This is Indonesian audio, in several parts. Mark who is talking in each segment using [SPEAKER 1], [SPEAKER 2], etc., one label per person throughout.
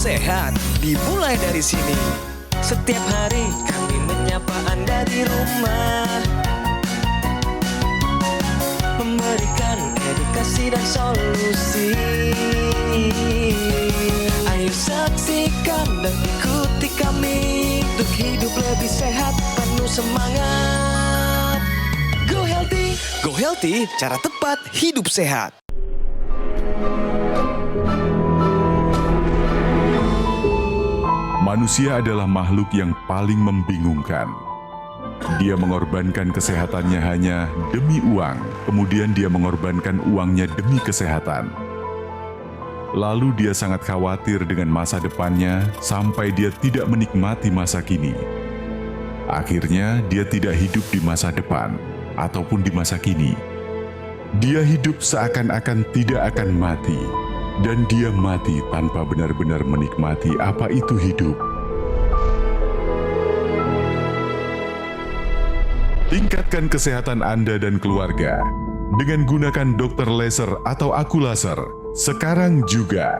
[SPEAKER 1] sehat dimulai dari sini. Setiap hari kami menyapa Anda di rumah, memberikan edukasi dan solusi. Ayo saksikan dan ikuti kami untuk hidup lebih sehat, penuh semangat. Go Healthy, cara tepat hidup sehat.
[SPEAKER 2] Manusia adalah makhluk yang paling membingungkan. Dia mengorbankan kesehatannya hanya demi uang, kemudian dia mengorbankan uangnya demi kesehatan. Lalu dia sangat khawatir dengan masa depannya sampai dia tidak menikmati masa kini. Akhirnya dia tidak hidup di masa depan ataupun di masa kini. Dia hidup seakan-akan tidak akan mati, dan dia mati tanpa benar-benar menikmati apa itu hidup. Tingkatkan kesehatan Anda dan keluarga dengan gunakan dokter laser atau aku laser sekarang juga.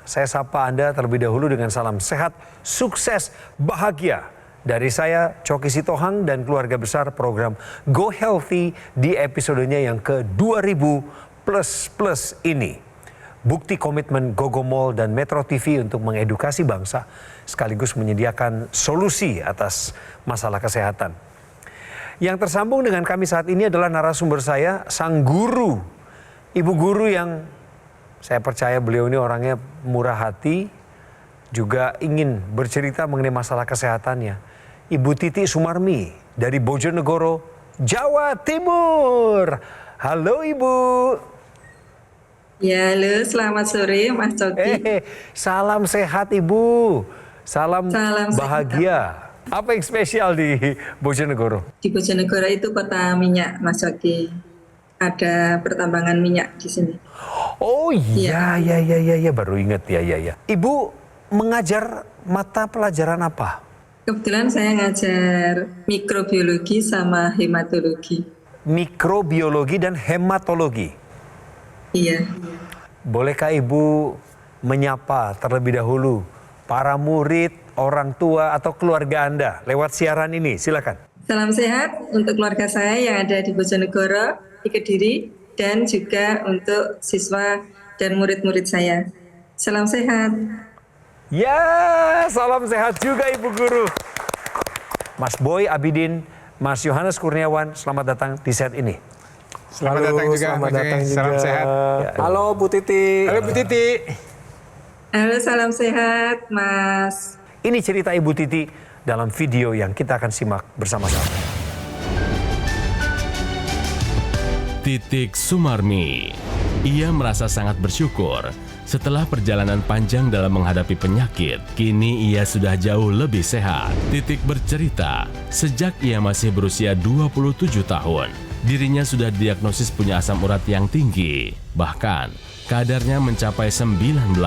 [SPEAKER 3] Saya sapa Anda terlebih dahulu dengan salam sehat, sukses, bahagia. Dari saya, Coki Sitohang dan keluarga besar program Go Healthy di episodenya yang ke-2000+ ini. Bukti komitmen Gogomol dan Metro TV untuk mengedukasi bangsa sekaligus menyediakan solusi atas masalah kesehatan. Yang tersambung dengan kami saat ini adalah narasumber saya, sang guru. Ibu guru yang saya percaya beliau ini orangnya murah hati, juga ingin bercerita mengenai masalah kesehatannya. Ibu Titi Sumarmi dari Bojonegoro, Jawa Timur. Halo Ibu.
[SPEAKER 4] Ya, halo, selamat sore Mas Coki.
[SPEAKER 3] Salam sehat Ibu, salam
[SPEAKER 4] Sehat.
[SPEAKER 3] bahagia. Apa yang spesial di Bojonegoro?
[SPEAKER 4] Di Bojonegoro itu kota minyak Mas Coki. Ada pertambangan minyak di sini.
[SPEAKER 3] Oh iya, ya, baru ingat ya. Ibu mengajar mata pelajaran apa?
[SPEAKER 4] Kebetulan saya ngajar mikrobiologi sama hematologi.
[SPEAKER 3] Mikrobiologi dan hematologi.
[SPEAKER 4] Iya.
[SPEAKER 3] Bolehkah Ibu menyapa terlebih dahulu para murid, orang tua atau keluarga Anda lewat siaran ini? Silakan.
[SPEAKER 4] Salam sehat untuk keluarga saya yang ada di Bojonegoro, di Kediri, dan juga untuk siswa dan murid-murid saya. Salam sehat.
[SPEAKER 3] Ya, salam sehat juga Ibu Guru. Mas Boy Abidin, Mas Yohanes Kurniawan, selamat datang di set ini.
[SPEAKER 5] Selamat datang juga.
[SPEAKER 3] Selamat datang juga.
[SPEAKER 5] Salam sehat.
[SPEAKER 3] Halo Bu Titi.
[SPEAKER 5] Halo Bu Titi.
[SPEAKER 4] Halo, salam sehat Mas.
[SPEAKER 3] Ini cerita Ibu Titi dalam video yang kita akan simak bersama-sama.
[SPEAKER 6] Titik Sumarmi. Ia merasa sangat bersyukur. Setelah perjalanan panjang dalam menghadapi penyakit, kini ia sudah jauh lebih sehat. Titik bercerita, sejak ia masih berusia 27 tahun, dirinya sudah didiagnosis punya asam urat yang tinggi. Bahkan, kadarnya mencapai 19.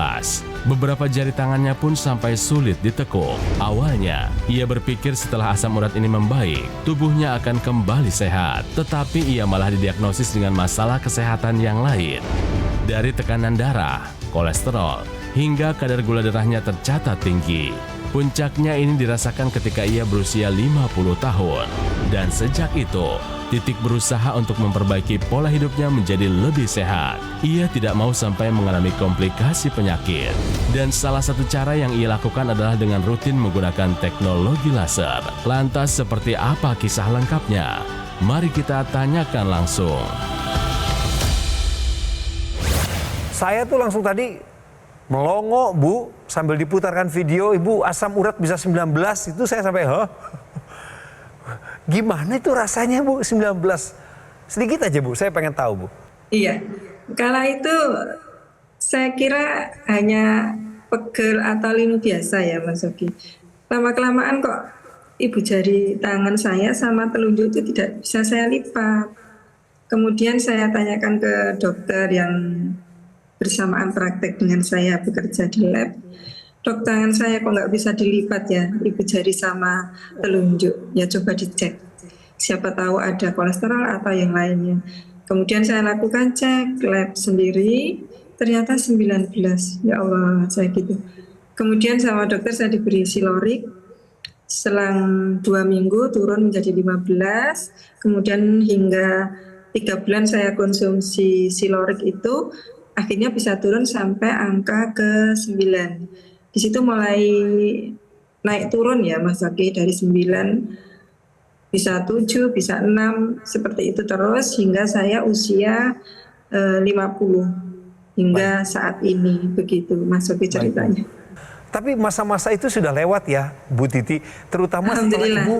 [SPEAKER 6] Beberapa jari tangannya pun sampai sulit ditekuk. Awalnya, ia berpikir setelah asam urat ini membaik, tubuhnya akan kembali sehat. Tetapi ia malah didiagnosis dengan masalah kesehatan yang lain. Dari tekanan darah, kolesterol, hingga kadar gula darahnya tercatat tinggi. Puncaknya ini dirasakan ketika ia berusia 50 tahun. Dan sejak itu, Titik berusaha untuk memperbaiki pola hidupnya menjadi lebih sehat. Ia tidak mau sampai mengalami komplikasi penyakit. Dan salah satu cara yang ia lakukan adalah dengan rutin menggunakan teknologi laser. Lantas seperti apa kisah lengkapnya? Mari kita tanyakan langsung.
[SPEAKER 3] Saya tuh langsung tadi melongo, Bu, sambil diputarkan video, Ibu asam urat bisa 19, itu saya sampai, hah? Gimana itu rasanya, Bu, 19? Sedikit aja, Bu, saya pengen tahu, Bu.
[SPEAKER 4] Iya, kala itu saya kira hanya pegel atau linu biasa ya, Mas Ogi. Lama-kelamaan kok ibu jari tangan saya sama telunjuk itu tidak bisa saya lipat. Kemudian saya tanyakan ke dokter yang bersamaan praktek dengan saya bekerja di lab. Dok, tangan saya kok nggak bisa dilipat ya, ibu jari sama telunjuk. Ya coba dicek. siapa tahu ada kolesterol atau yang lainnya. Kemudian saya lakukan cek lab sendiri, ternyata 19. Ya Allah, saya gitu. Kemudian sama dokter saya diberi silorik, selang 2 minggu turun menjadi 15, kemudian hingga 3 bulan saya konsumsi silorik itu, akhirnya bisa turun sampai angka ke 9. Di situ mulai naik turun ya Mas Zaki, dari 9 bisa 7, bisa 6, seperti itu terus hingga saya usia 50 hingga saat ini, begitu Mas Zaki ceritanya.
[SPEAKER 3] Tapi masa-masa itu sudah lewat ya Bu Titi, terutama setelah Ibu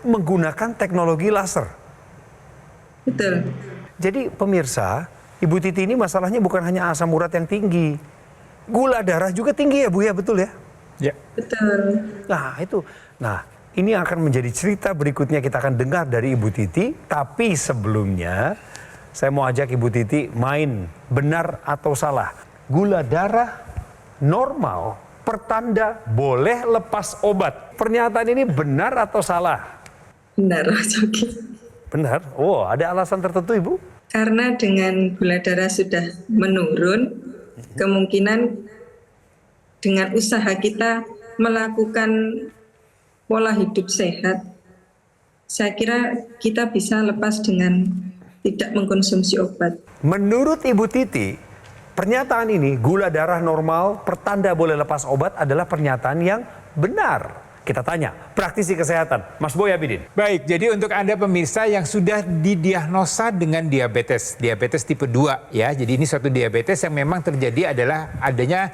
[SPEAKER 3] menggunakan teknologi laser.
[SPEAKER 4] Betul.
[SPEAKER 3] Jadi pemirsa, Ibu Titi ini masalahnya bukan hanya asam urat yang tinggi, gula darah juga tinggi ya Bu ya, betul ya?
[SPEAKER 5] Ya.
[SPEAKER 4] Betul.
[SPEAKER 3] Nah itu, ini akan menjadi cerita berikutnya kita akan dengar dari Ibu Titi. Tapi sebelumnya saya mau ajak Ibu Titi main benar atau salah. Gula darah normal pertanda boleh lepas obat. Pernyataan ini benar atau salah?
[SPEAKER 4] Benar Mas Zaki.
[SPEAKER 3] Benar. Oh, ada alasan tertentu Ibu?
[SPEAKER 4] Karena dengan gula darah sudah menurun, kemungkinan dengan usaha kita melakukan pola hidup sehat, saya kira kita bisa lepas dengan tidak mengkonsumsi obat.
[SPEAKER 3] Menurut Ibu Titi, pernyataan ini gula darah normal pertanda boleh lepas obat adalah pernyataan yang benar. Kita tanya praktisi kesehatan, Mas Boy Abidin.
[SPEAKER 5] Baik, jadi untuk Anda pemirsa yang sudah didiagnosa dengan diabetes tipe 2 ya. Jadi ini suatu diabetes yang memang terjadi adalah adanya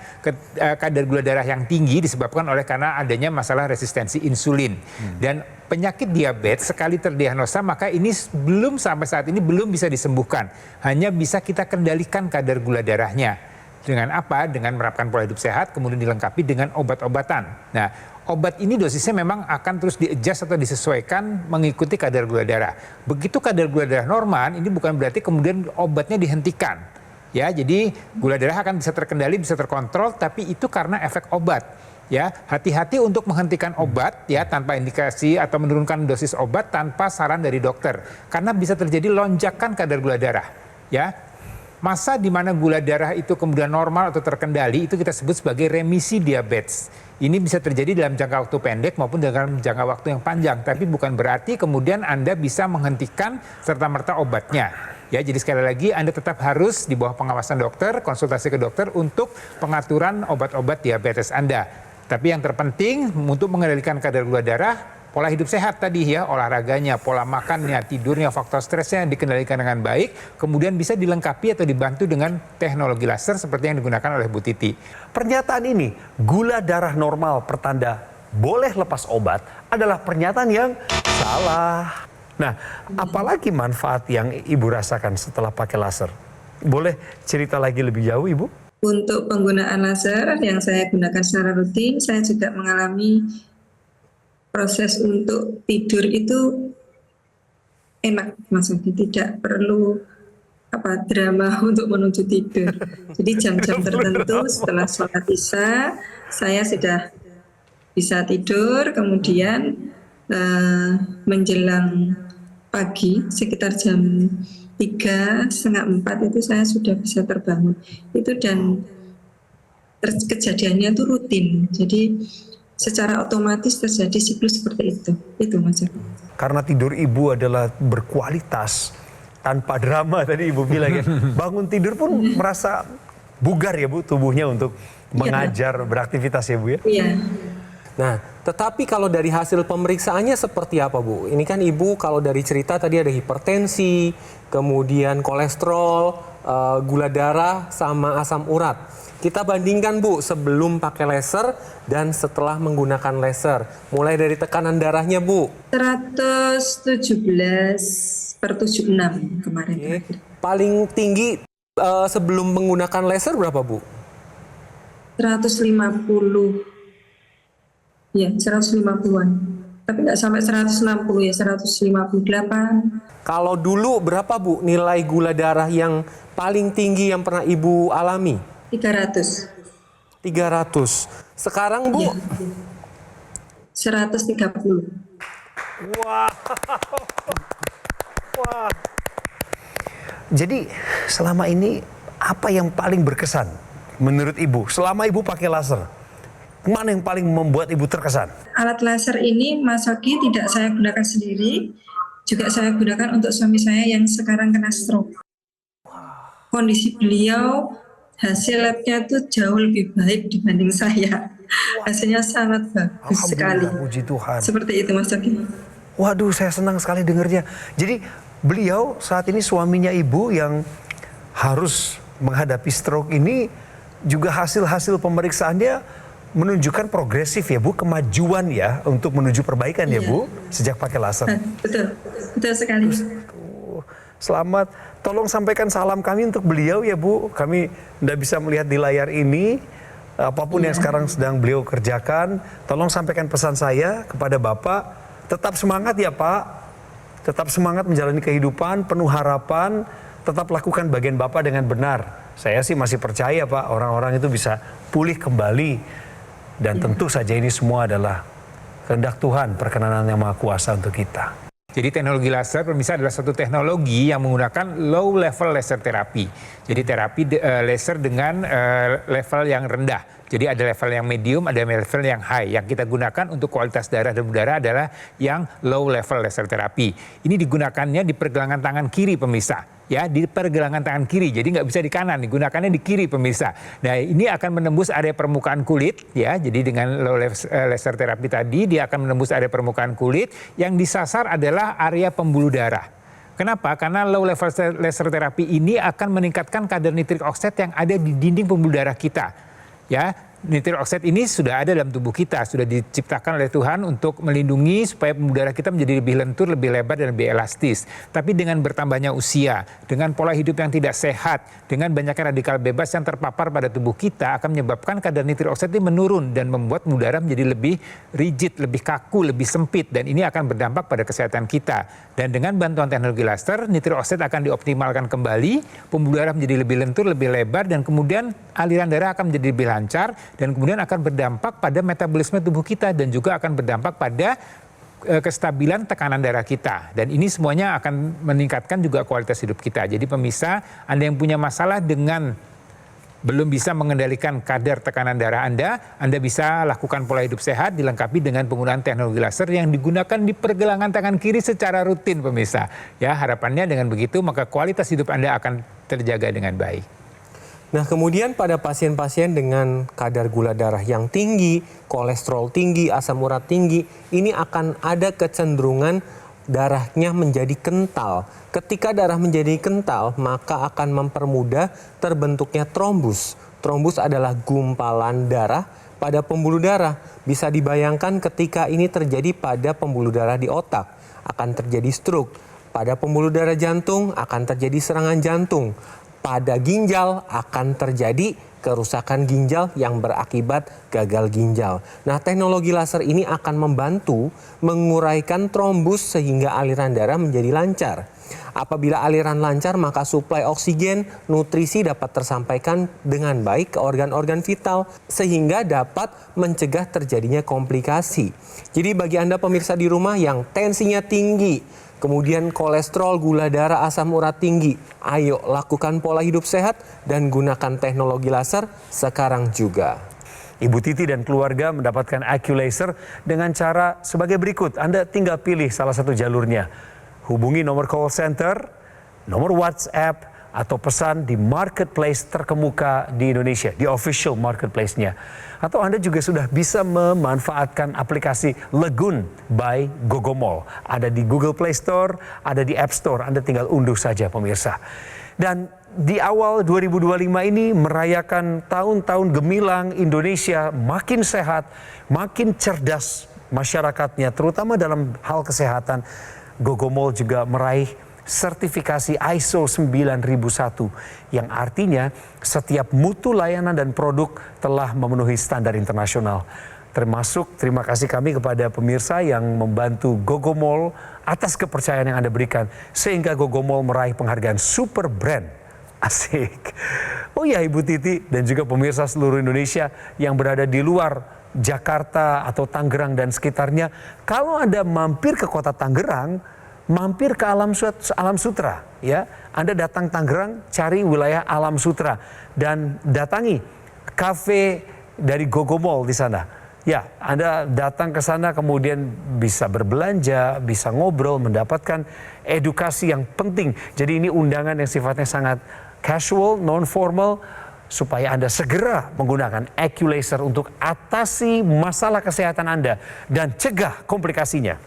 [SPEAKER 5] kadar gula darah yang tinggi disebabkan oleh karena adanya masalah resistensi insulin. Dan penyakit diabetes sekali terdiagnosa maka ini belum sampai saat ini belum bisa disembuhkan. Hanya bisa kita kendalikan kadar gula darahnya. Dengan apa? Dengan menerapkan pola hidup sehat kemudian dilengkapi dengan obat-obatan. Nah, obat ini dosisnya memang akan terus di-adjust atau disesuaikan mengikuti kadar gula darah. Begitu kadar gula darah normal, ini bukan berarti kemudian obatnya dihentikan. Ya, jadi gula darah akan bisa terkendali, bisa terkontrol, tapi itu karena efek obat. Ya, hati-hati untuk menghentikan obat ya tanpa indikasi atau menurunkan dosis obat tanpa saran dari dokter. Karena bisa terjadi lonjakan kadar gula darah. Ya. Masa di mana gula darah itu kemudian normal atau terkendali itu kita sebut sebagai remisi diabetes. Ini bisa terjadi dalam jangka waktu pendek maupun dalam jangka waktu yang panjang. Tapi bukan berarti kemudian Anda bisa menghentikan serta-merta obatnya. Ya, jadi sekali lagi Anda tetap harus di bawah pengawasan dokter, konsultasi ke dokter untuk pengaturan obat-obat diabetes Anda. Tapi yang terpenting untuk mengendalikan kadar gula darah, pola hidup sehat tadi ya, olahraganya, pola makannya, tidurnya, faktor stresnya dikendalikan dengan baik, kemudian bisa dilengkapi atau dibantu dengan teknologi laser seperti yang digunakan oleh Bu Titi.
[SPEAKER 3] Pernyataan ini, gula darah normal pertanda boleh lepas obat adalah pernyataan yang salah. Nah, apalagi manfaat yang Ibu rasakan setelah pakai laser? Boleh cerita lagi lebih jauh Ibu?
[SPEAKER 4] Untuk penggunaan laser yang saya gunakan secara rutin, saya juga mengalami proses untuk tidur itu enak Mas Adi, tidak perlu drama untuk menuju tidur. Jadi jam-jam tertentu setelah sholat isya saya sudah bisa tidur, kemudian menjelang pagi sekitar jam 3, setengah 4 itu saya sudah bisa terbangun. Itu dan kejadiannya itu rutin. Jadi secara otomatis terjadi siklus seperti itu Mas.
[SPEAKER 3] Karena tidur Ibu adalah berkualitas tanpa drama tadi Ibu bilang ya. Bangun tidur pun merasa bugar ya Bu tubuhnya untuk mengajar beraktivitas ya Bu ya.
[SPEAKER 4] Iya.
[SPEAKER 7] Nah, tetapi kalau dari hasil pemeriksaannya seperti apa Bu? Ini kan Ibu kalau dari cerita tadi ada hipertensi, kemudian kolesterol, gula darah sama asam urat. Kita bandingkan Bu sebelum pakai laser dan setelah menggunakan laser. Mulai dari tekanan darahnya Bu.
[SPEAKER 4] 117/76 kemarin.
[SPEAKER 7] Oke. Paling tinggi sebelum menggunakan laser berapa Bu?
[SPEAKER 4] 150. Ya, 150-an. Tapi nggak sampai 160 ya, 158.
[SPEAKER 7] Kalau dulu berapa Bu nilai gula darah yang paling tinggi yang pernah Ibu alami?
[SPEAKER 4] 300.
[SPEAKER 7] 300. Sekarang Bu?
[SPEAKER 4] Ya. 130.
[SPEAKER 3] Wah. Wah. Jadi selama ini apa yang paling berkesan menurut Ibu? Selama Ibu pakai laser, mana yang paling membuat Ibu terkesan?
[SPEAKER 4] Alat laser ini Mas Oki tidak saya gunakan sendiri, juga saya gunakan untuk suami saya yang sekarang kena stroke. Kondisi beliau, hasil labnya itu jauh lebih baik dibanding saya. Hasilnya sangat bagus sekali.
[SPEAKER 3] Puji Tuhan.
[SPEAKER 4] Seperti itu Mas Oki.
[SPEAKER 3] Waduh, saya senang sekali dengarnya. Jadi beliau saat ini suaminya Ibu yang harus menghadapi stroke ini juga hasil-hasil pemeriksaannya menunjukkan progresif ya Bu, kemajuan ya untuk menuju perbaikan ya Bu, sejak pakai laser.
[SPEAKER 4] Betul, betul sekali.
[SPEAKER 3] Selamat, tolong sampaikan salam kami untuk beliau ya Bu. Kami tidak bisa melihat di layar ini, apapun yang sekarang sedang beliau kerjakan, tolong sampaikan pesan saya kepada Bapak. Tetap semangat ya Pak, tetap semangat menjalani kehidupan, penuh harapan, tetap lakukan bagian Bapak dengan benar. Saya sih masih percaya Pak, orang-orang itu bisa pulih kembali. Dan tentu saja ini semua adalah kehendak Tuhan, perkenanan yang Maha Kuasa untuk kita.
[SPEAKER 5] Jadi teknologi laser pemirsa adalah suatu teknologi yang menggunakan low level laser terapi. Jadi terapi laser dengan level yang rendah. Jadi ada level yang medium, ada level yang high. Yang kita gunakan untuk kualitas darah dan udara adalah yang low level laser terapi. Ini digunakannya di pergelangan tangan kiri pemirsa. Ya, di pergelangan tangan kiri, jadi nggak bisa di kanan, digunakannya di kiri pemirsa. Nah, ini akan menembus area permukaan kulit, ya. Jadi dengan low laser terapi tadi, dia akan menembus area permukaan kulit. Yang disasar adalah area pembuluh darah. Kenapa? Karena low level laser terapi ini akan meningkatkan kadar nitrik oksid yang ada di dinding pembuluh darah kita. Ya, nitrik oksid ini sudah ada dalam tubuh kita, sudah diciptakan oleh Tuhan untuk melindungi supaya pembuluh darah kita menjadi lebih lentur, lebih lebar dan lebih elastis. Tapi dengan bertambahnya usia, dengan pola hidup yang tidak sehat, dengan banyaknya radikal bebas yang terpapar pada tubuh kita akan menyebabkan kadar nitrik oksid ini menurun dan membuat pembuluh darah menjadi lebih rigid, lebih kaku, lebih sempit, dan ini akan berdampak pada kesehatan kita. Dan dengan bantuan teknologi laser, nitrik oksid akan dioptimalkan kembali, pembuluh darah menjadi lebih lentur, lebih lebar, dan kemudian aliran darah akan menjadi lebih lancar, dan kemudian akan berdampak pada metabolisme tubuh kita dan juga akan berdampak pada kestabilan tekanan darah kita. Dan ini semuanya akan meningkatkan juga kualitas hidup kita. Jadi pemirsa, Anda yang punya masalah dengan belum bisa mengendalikan kadar tekanan darah Anda bisa lakukan pola hidup sehat dilengkapi dengan penggunaan teknologi laser yang digunakan di pergelangan tangan kiri secara rutin pemirsa. Ya, harapannya dengan begitu maka kualitas hidup Anda akan terjaga dengan baik.
[SPEAKER 7] Nah, kemudian pada pasien-pasien dengan kadar gula darah yang tinggi, kolesterol tinggi, asam urat tinggi, ini akan ada kecenderungan darahnya menjadi kental. Ketika darah menjadi kental, maka akan mempermudah terbentuknya trombus. Trombus adalah gumpalan darah pada pembuluh darah. Bisa dibayangkan ketika ini terjadi pada pembuluh darah di otak, akan terjadi stroke. Pada pembuluh darah jantung akan terjadi serangan jantung. Pada ginjal akan terjadi kerusakan ginjal yang berakibat gagal ginjal. Nah, teknologi laser ini akan membantu menguraikan trombus sehingga aliran darah menjadi lancar. Apabila aliran lancar, maka suplai oksigen, nutrisi dapat tersampaikan dengan baik ke organ-organ vital sehingga dapat mencegah terjadinya komplikasi. Jadi bagi Anda pemirsa di rumah yang tensinya tinggi, kemudian kolesterol, gula darah, asam urat tinggi, ayo lakukan pola hidup sehat dan gunakan teknologi laser sekarang juga.
[SPEAKER 3] Ibu Titi dan keluarga mendapatkan AccuLaser dengan cara sebagai berikut. Anda tinggal pilih salah satu jalurnya. Hubungi nomor call center, nomor WhatsApp, atau pesan di marketplace terkemuka di Indonesia, di official marketplace-nya. Atau Anda juga sudah bisa memanfaatkan aplikasi Legun by Gogomol. Ada di Google Play Store, ada di App Store. Anda tinggal unduh saja pemirsa. Dan di awal 2025 ini merayakan tahun-tahun gemilang Indonesia makin sehat, makin cerdas masyarakatnya, terutama dalam hal kesehatan. Gogomol juga meraih sertifikasi ISO 9001 yang artinya setiap mutu layanan dan produk telah memenuhi standar internasional. Termasuk terima kasih kami kepada pemirsa yang membantu Gogomol atas kepercayaan yang Anda berikan sehingga Gogomol meraih penghargaan Super Brand. Asik. Oh ya Ibu Titi dan juga pemirsa seluruh Indonesia yang berada di luar Jakarta atau Tangerang dan sekitarnya, kalau Anda mampir ke kota Tangerang, mampir ke Alam Sutra, ya. Anda datang Tangerang, cari wilayah Alam Sutra dan datangi kafe dari Gogo Mall di sana. Ya, Anda datang ke sana kemudian bisa berbelanja, bisa ngobrol, mendapatkan edukasi yang penting. Jadi ini undangan yang sifatnya sangat casual, non-formal, supaya Anda segera menggunakan AccuLaser untuk atasi masalah kesehatan Anda dan cegah komplikasinya.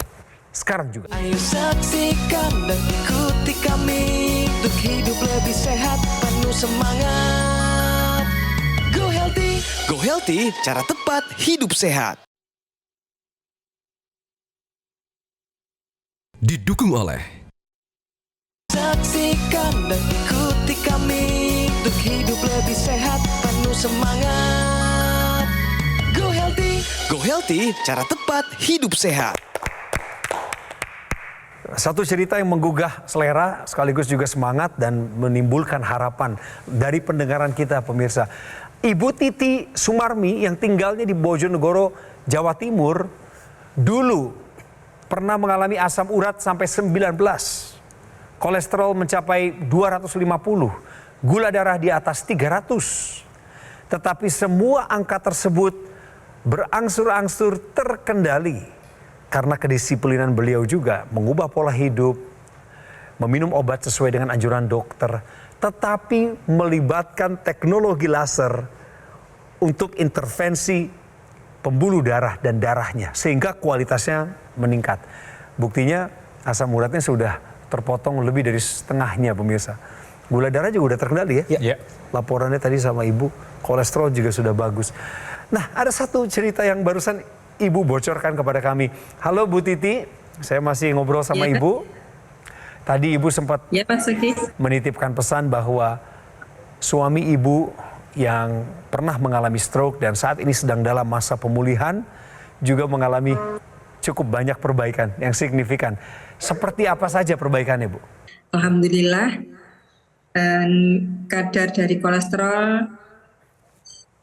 [SPEAKER 3] Sekarang juga.
[SPEAKER 1] Ayo saksikan dan ikuti kami untuk hidup lebih sehat, penuh semangat. Go Healthy, cara tepat hidup sehat.
[SPEAKER 8] Didukung oleh
[SPEAKER 1] Saksikan dan ikuti kami untuk hidup lebih sehat, penuh semangat. Go Healthy, cara tepat hidup sehat.
[SPEAKER 3] Satu cerita yang menggugah selera sekaligus juga semangat dan menimbulkan harapan dari pendengaran kita pemirsa. Ibu Titi Sumarmi yang tinggalnya di Bojonegoro, Jawa Timur, dulu pernah mengalami asam urat sampai 19. Kolesterol mencapai 250, gula darah di atas 300. Tetapi semua angka tersebut berangsur-angsur terkendali karena kedisiplinan beliau juga mengubah pola hidup, meminum obat sesuai dengan anjuran dokter, tetapi melibatkan teknologi laser untuk intervensi pembuluh darah dan darahnya sehingga kualitasnya meningkat. Buktinya asam uratnya sudah terpotong lebih dari setengahnya pemirsa. Gula darah juga udah terkendali ya.
[SPEAKER 5] Ya.
[SPEAKER 3] Laporannya tadi sama ibu, kolesterol juga sudah bagus. Nah, ada satu cerita yang barusan ibu bocorkan kepada kami. Halo Bu Titi, saya masih ngobrol sama ibu. Tadi ibu sempat
[SPEAKER 4] Ya, Pak Suki.
[SPEAKER 3] menitipkan pesan bahwa suami ibu yang pernah mengalami stroke dan saat ini sedang dalam masa pemulihan juga mengalami cukup banyak perbaikan yang signifikan. Seperti apa saja perbaikannya, Bu?
[SPEAKER 4] Alhamdulillah, kadar dari kolesterol,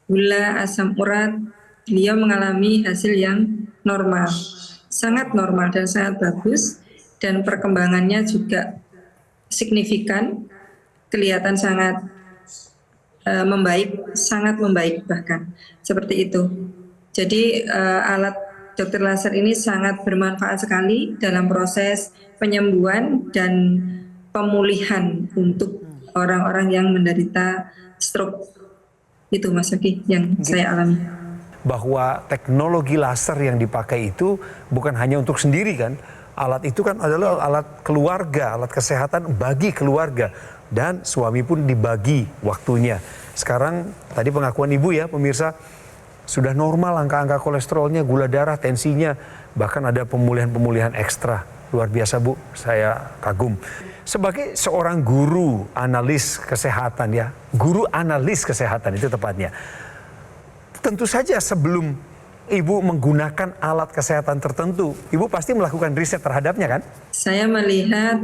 [SPEAKER 4] gula, asam urat, beliau mengalami hasil yang normal, sangat normal dan sangat bagus, dan perkembangannya juga signifikan, kelihatan sangat membaik, sangat membaik bahkan, seperti itu. Jadi alat dokter laser ini sangat bermanfaat sekali dalam proses penyembuhan dan pemulihan untuk orang-orang yang menderita stroke. Itu Mas Oki yang saya alami.
[SPEAKER 3] Bahwa teknologi laser yang dipakai itu bukan hanya untuk sendiri kan. Alat itu kan adalah alat keluarga, alat kesehatan bagi keluarga. Dan suami pun dibagi waktunya. Sekarang tadi pengakuan ibu ya pemirsa, sudah normal angka-angka kolesterolnya, gula darah, tensinya. Bahkan ada pemulihan-pemulihan ekstra. Luar biasa Bu, saya kagum. Sebagai seorang guru analis kesehatan ya, guru analis kesehatan itu tepatnya. Tentu saja sebelum ibu menggunakan alat kesehatan tertentu, ibu pasti melakukan riset terhadapnya kan?
[SPEAKER 4] Saya melihat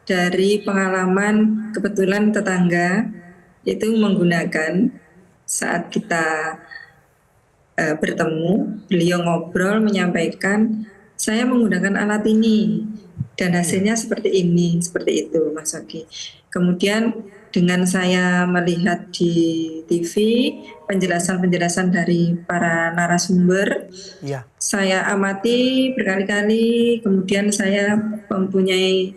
[SPEAKER 4] dari pengalaman kebetulan tetangga itu menggunakan saat kita bertemu, beliau ngobrol menyampaikan saya menggunakan alat ini dan hasilnya seperti ini, seperti itu Mas Oki. Kemudian dengan saya melihat di TV penjelasan-penjelasan dari para narasumber,
[SPEAKER 3] Iya.
[SPEAKER 4] saya amati berkali-kali, kemudian saya mempunyai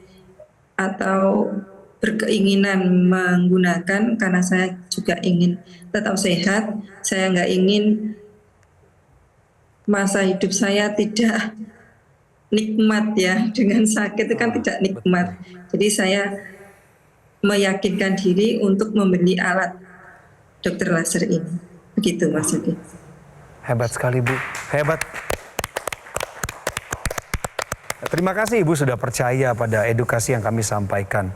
[SPEAKER 4] atau berkeinginan menggunakan karena saya juga ingin tetap sehat, saya nggak ingin masa hidup saya tidak nikmat ya, dengan sakit itu kan tidak nikmat. Jadi saya meyakinkan diri untuk membeli alat dokter laser ini. Begitu Mas Yudi.
[SPEAKER 3] Hebat sekali Bu, hebat. Terima kasih Ibu sudah percaya pada edukasi yang kami sampaikan.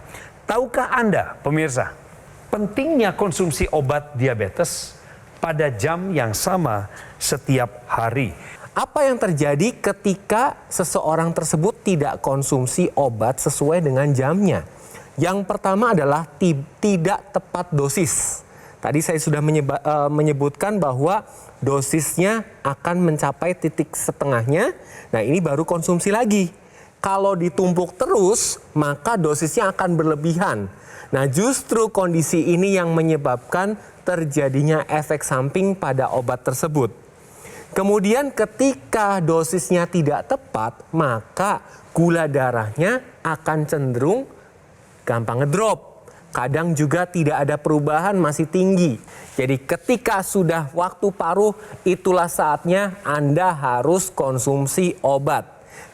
[SPEAKER 3] Tahukah Anda pemirsa, pentingnya konsumsi obat diabetes pada jam yang sama setiap hari?
[SPEAKER 7] Apa yang terjadi ketika seseorang tersebut tidak konsumsi obat sesuai dengan jamnya? Yang pertama adalah tidak tepat dosis. Tadi saya sudah menyebutkan bahwa dosisnya akan mencapai titik setengahnya. Nah, ini baru konsumsi lagi. Kalau ditumpuk terus, maka dosisnya akan berlebihan. Nah, justru kondisi ini yang menyebabkan terjadinya efek samping pada obat tersebut. Kemudian ketika dosisnya tidak tepat, maka gula darahnya akan cenderung gampang ngedrop. Kadang juga tidak ada perubahan, masih tinggi. Jadi ketika sudah waktu paruh, itulah saatnya Anda harus konsumsi obat.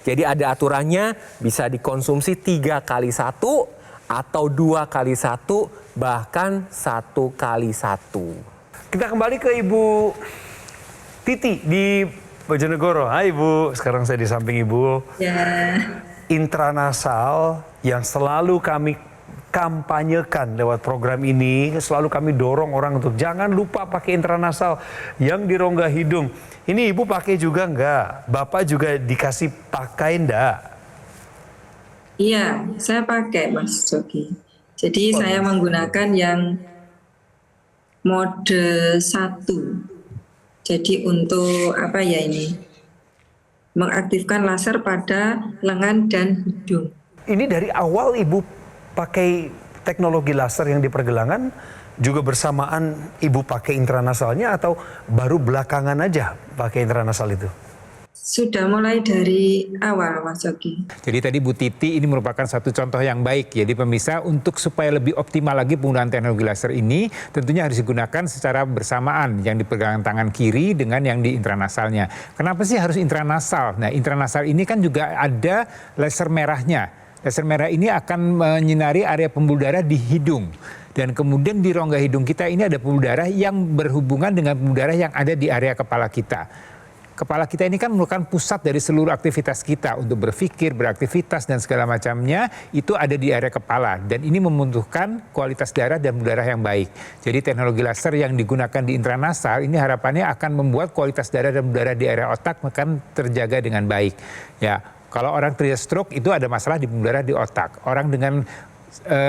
[SPEAKER 7] Jadi ada aturannya, bisa dikonsumsi 3 kali 1 atau 2 kali 1, bahkan 1 kali 1.
[SPEAKER 3] Kita kembali ke Ibu Titi di Bojonegoro. Hai Ibu, sekarang saya di samping Ibu.
[SPEAKER 4] Ya,
[SPEAKER 3] Intranasal yang selalu kami kampanyekan lewat program ini, selalu kami dorong orang untuk jangan lupa pakai intranasal yang di rongga hidung. Ini Ibu pakai juga enggak? Bapak juga dikasih pakai enggak?
[SPEAKER 4] iya, saya pakai Mas Jogi. Jadi saya menggunakan yang mode 1. Jadi untuk apa ya ini? Mengaktifkan laser pada lengan dan hidung.
[SPEAKER 3] Ini dari awal Ibu pakai teknologi laser yang di pergelangan, juga bersamaan Ibu pakai intranasalnya atau baru belakangan aja pakai intranasal itu?
[SPEAKER 4] Sudah mulai dari awal Mas Jogi.
[SPEAKER 5] Jadi tadi Bu Titi ini merupakan satu contoh yang baik ya di pemirsa, untuk supaya lebih optimal lagi penggunaan teknologi laser ini tentunya harus digunakan secara bersamaan yang di pergelangan tangan kiri dengan yang di intranasalnya. Kenapa sih harus intranasal? Nah, intranasal ini kan juga ada laser merahnya. Laser merah ini akan menyinari area pembuluh darah di hidung. Dan kemudian di rongga hidung kita ini ada pembuluh darah yang berhubungan dengan pembuluh darah yang ada di area kepala kita. Kepala kita ini kan merupakan pusat dari seluruh aktivitas kita untuk berpikir, beraktivitas dan segala macamnya itu ada di area kepala. Dan ini membutuhkan kualitas darah dan pembuluh darah yang baik. Jadi teknologi laser yang digunakan di intranasal ini harapannya akan membuat kualitas darah dan pembuluh darah di area otak akan terjaga dengan baik. Ya, kalau orang terjadi stroke itu ada masalah di pembuluh darah di otak. Orang dengan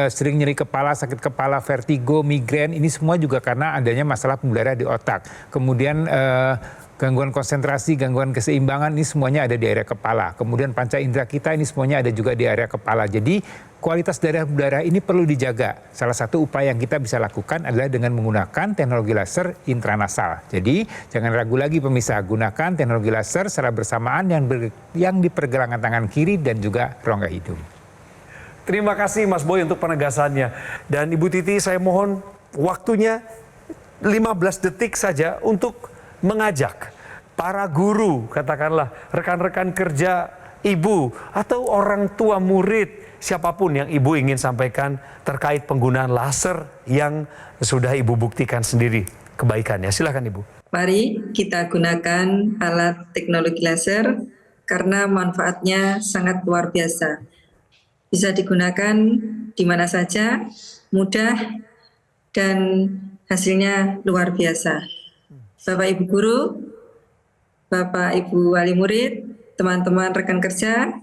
[SPEAKER 5] sering nyeri kepala, sakit kepala, vertigo, migrain, ini semua juga karena adanya masalah pembuluh darah di otak. Kemudian gangguan konsentrasi, gangguan keseimbangan, ini semuanya ada di area kepala. Kemudian panca indera kita ini semuanya ada juga di area kepala. Jadi kualitas darah ini perlu dijaga. Salah satu upaya yang kita bisa lakukan adalah dengan menggunakan teknologi laser intranasal. Jadi jangan ragu lagi pemirsa, gunakan teknologi laser secara bersamaan yang di pergelangan tangan kiri dan juga rongga hidung.
[SPEAKER 3] Terima kasih Mas Boy untuk penegasannya. Dan Ibu Titi, saya mohon waktunya 15 detik saja untuk mengajak para guru, katakanlah rekan-rekan kerja Ibu atau orang tua murid, siapapun yang Ibu ingin sampaikan terkait penggunaan laser yang sudah Ibu buktikan sendiri kebaikannya. Silakan Ibu.
[SPEAKER 4] Mari kita gunakan alat teknologi laser karena manfaatnya sangat luar biasa. Bisa digunakan di mana saja, mudah, dan hasilnya luar biasa. Bapak Ibu guru, Bapak Ibu wali murid, teman-teman rekan kerja,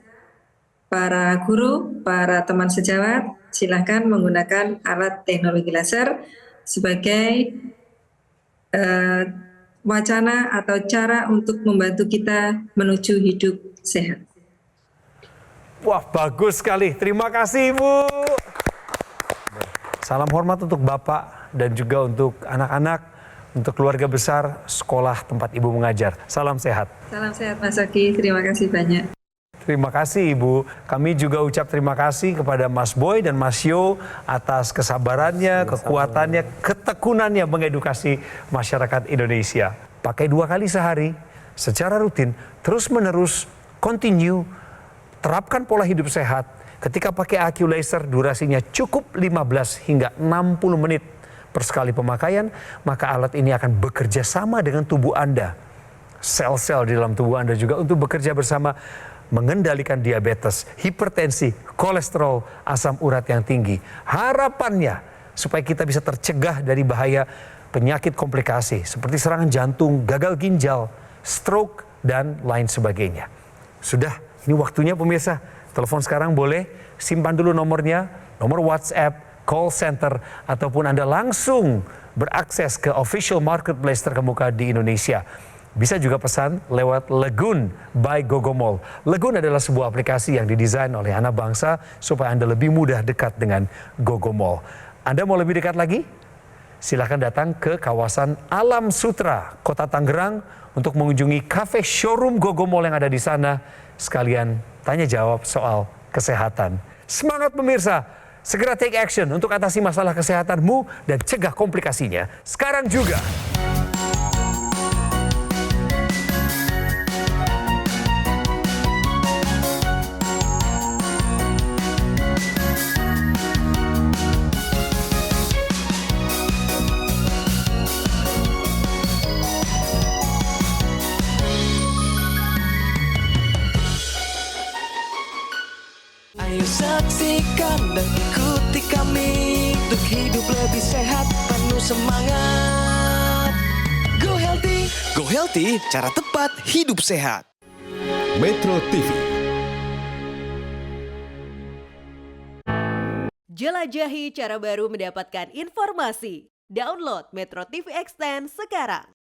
[SPEAKER 4] para guru, para teman sejawat, silakan menggunakan alat teknologi laser sebagai wacana atau cara untuk membantu kita menuju hidup sehat.
[SPEAKER 3] Wah, bagus sekali. Terima kasih Ibu. Salam hormat untuk Bapak dan juga untuk anak-anak, untuk keluarga besar sekolah tempat Ibu mengajar. Salam sehat.
[SPEAKER 4] Salam sehat Mas Oki, terima kasih banyak.
[SPEAKER 3] Terima kasih Ibu. Kami juga ucap terima kasih kepada Mas Boy dan Mas Yo atas kesabarannya, kekuatannya, ketekunannya mengedukasi masyarakat Indonesia. Pakai 2 kali sehari, secara rutin, terus menerus, continue, terapkan pola hidup sehat. Ketika pakai AQ laser, durasinya cukup 15 hingga 60 menit per sekali pemakaian, maka alat ini akan bekerja sama dengan tubuh Anda. Sel-sel di dalam tubuh Anda juga untuk bekerja bersama mengendalikan diabetes, hipertensi, kolesterol, asam urat yang tinggi. Harapannya supaya kita bisa tercegah dari bahaya penyakit komplikasi seperti serangan jantung, gagal ginjal, stroke, dan lain sebagainya. Sudah, ini waktunya pemirsa. Telepon sekarang boleh, simpan dulu nomornya, nomor WhatsApp, call center, ataupun Anda langsung berakses ke official marketplace terkemuka di Indonesia. Bisa juga pesan lewat Legun by Gogomall. Legun adalah sebuah aplikasi yang didesain oleh anak bangsa supaya Anda lebih mudah dekat dengan Gogomall. Anda mau lebih dekat lagi? Silakan datang ke kawasan Alam Sutra, Kota Tangerang untuk mengunjungi kafe showroom Gogomall yang ada di sana. Sekalian tanya jawab soal kesehatan. Semangat pemirsa, segera take action untuk atasi masalah kesehatanmu dan cegah komplikasinya. Sekarang juga.
[SPEAKER 1] Ayo saksikan dan ikuti kami untuk hidup lebih sehat, penuh semangat. Go Healthy, cara tepat hidup sehat.
[SPEAKER 8] Metro TV.
[SPEAKER 9] Jelajahi cara baru mendapatkan informasi. Download Metro TV Extend sekarang.